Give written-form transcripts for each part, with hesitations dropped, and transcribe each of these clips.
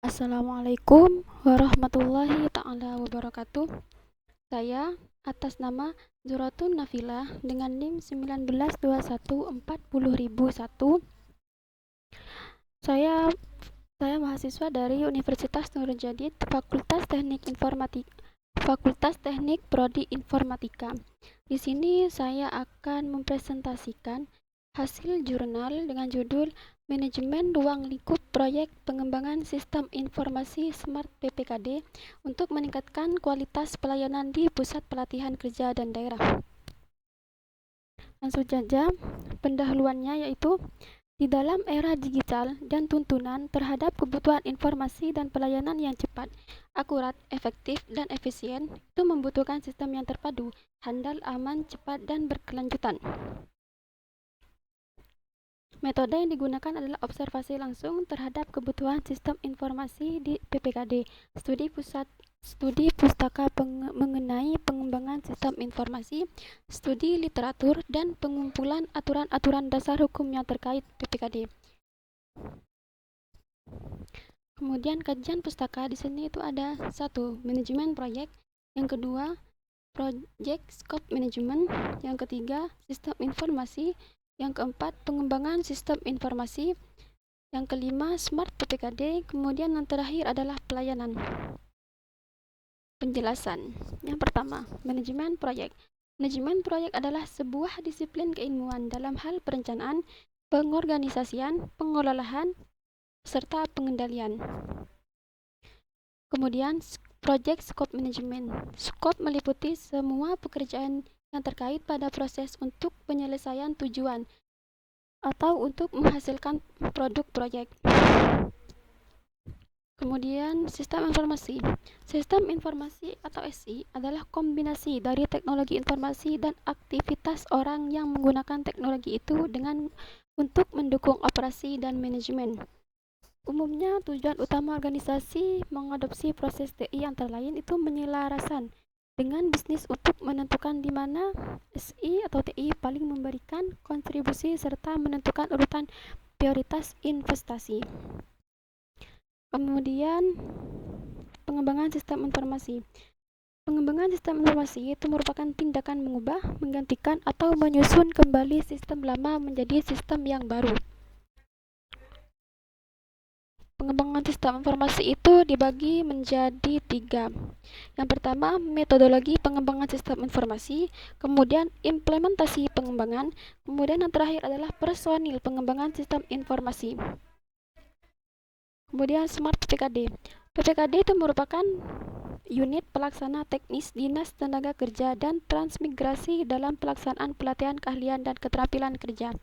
Assalamualaikum warahmatullahi ta'ala wabarakatuh. Saya atas nama Zuratun Nafilah dengan NIM 192140001. Saya saya mahasiswa dari Universitas Nurul Jadid, Fakultas Teknik Prodi Informatika. Di sini saya akan mempresentasikan hasil jurnal dengan judul Manajemen Ruang Lingkup Proyek Pengembangan Sistem Informasi Smart PPKD untuk meningkatkan kualitas pelayanan di Pusat Pelatihan Kerja dan Daerah. Langsung saja, pendahuluannya yaitu di dalam era digital dan tuntunan terhadap kebutuhan informasi dan pelayanan yang cepat, akurat, efektif, dan efisien, itu membutuhkan sistem yang terpadu, handal, aman, cepat, dan berkelanjutan. Metode yang digunakan adalah observasi langsung terhadap kebutuhan sistem informasi di PPKD, studi pustaka mengenai pengembangan sistem informasi, studi literatur, dan pengumpulan aturan-aturan dasar hukum yang terkait PPKD. Kemudian kajian pustaka di sini itu ada satu, manajemen proyek, yang kedua, project scope management, yang ketiga, sistem informasi, yang keempat, pengembangan sistem informasi, yang kelima, smart PPKD, kemudian yang terakhir adalah pelayanan. Penjelasan. Yang pertama, manajemen proyek. Manajemen proyek adalah sebuah disiplin keilmuan dalam hal perencanaan, pengorganisasian, pengelolaan, serta pengendalian. Kemudian, project scope management. Scope meliputi semua pekerjaan yang terkait pada proses untuk penyelesaian tujuan atau untuk menghasilkan produk proyek. Kemudian, sistem informasi. Sistem informasi atau SI adalah kombinasi dari teknologi informasi dan aktivitas orang yang menggunakan teknologi itu untuk mendukung operasi dan manajemen. Umumnya, tujuan utama organisasi mengadopsi proses TI antara lain itu menyelarasan dengan bisnis untuk menentukan di mana SI atau TI paling memberikan kontribusi serta menentukan urutan prioritas investasi. Kemudian, pengembangan sistem informasi. Pengembangan sistem informasi itu merupakan tindakan mengubah, menggantikan, atau menyusun kembali sistem lama menjadi sistem yang baru. Pengembangan sistem informasi itu dibagi menjadi tiga. Yang pertama, metodologi pengembangan sistem informasi, kemudian implementasi pengembangan, kemudian yang terakhir adalah personil pengembangan sistem informasi. Kemudian smart PPKD. PPKD itu merupakan unit pelaksana teknis Dinas Tenaga Kerja dan transmigrasi dalam pelaksanaan pelatihan keahlian dan keterampilan kerja.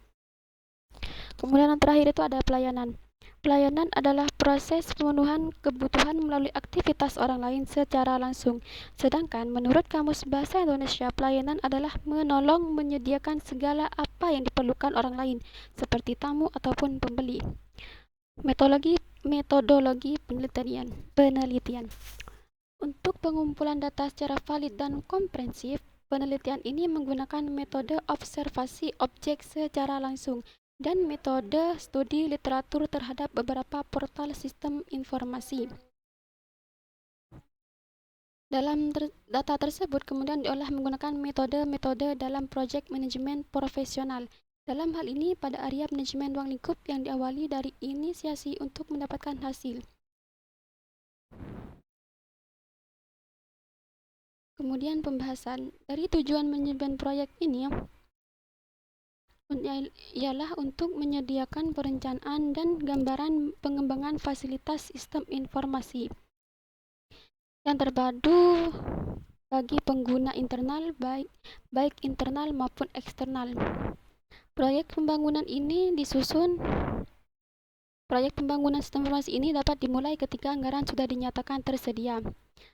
Kemudian yang terakhir itu ada pelayanan. Pelayanan adalah proses pemenuhan kebutuhan melalui aktivitas orang lain secara langsung. Sedangkan menurut Kamus Bahasa Indonesia, pelayanan adalah menolong menyediakan segala apa yang diperlukan orang lain, seperti tamu ataupun pembeli. Metodologi penelitian. Untuk pengumpulan data secara valid dan komprehensif, penelitian ini menggunakan metode observasi objek secara langsung dan metode studi literatur terhadap beberapa portal sistem informasi. Dalam data tersebut kemudian diolah menggunakan metode-metode dalam project manajemen profesional. Dalam hal ini pada area manajemen ruang lingkup yang diawali dari inisiasi untuk mendapatkan hasil. Kemudian pembahasan dari tujuan manajemen proyek ini ialah untuk menyediakan perencanaan dan gambaran pengembangan fasilitas sistem informasi yang terpadu bagi pengguna internal baik internal maupun eksternal. Proyek pembangunan sistem informasi ini dapat dimulai ketika anggaran sudah dinyatakan tersedia,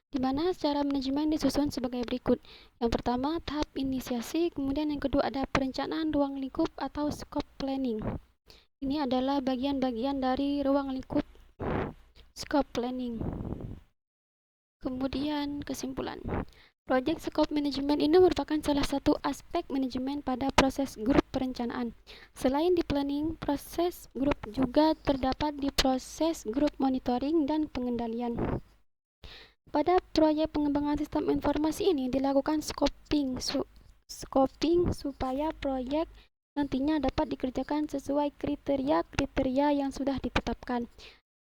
di mana secara manajemen disusun sebagai berikut. Yang pertama, tahap inisiasi, kemudian yang kedua ada perencanaan ruang lingkup atau scope planning. Ini adalah bagian-bagian dari ruang lingkup scope planning. Kemudian kesimpulan. Project Scope Management ini merupakan salah satu aspek manajemen pada proses grup perencanaan. Selain di planning, proses grup juga terdapat di proses grup monitoring dan pengendalian. Pada proyek pengembangan sistem informasi ini dilakukan scoping supaya proyek nantinya dapat dikerjakan sesuai kriteria-kriteria yang sudah ditetapkan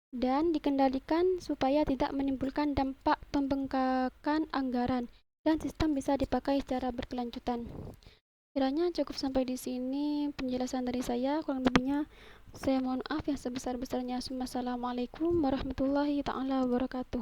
dan dikendalikan supaya tidak menimbulkan dampak pembengkakan anggaran dan sistem bisa dipakai secara berkelanjutan. Kiranya cukup sampai di sini penjelasan dari saya. Kurang lebihnya saya mohon maaf yang sebesar-besarnya. Wassalamualaikum warahmatullahi taala wabarakatuh.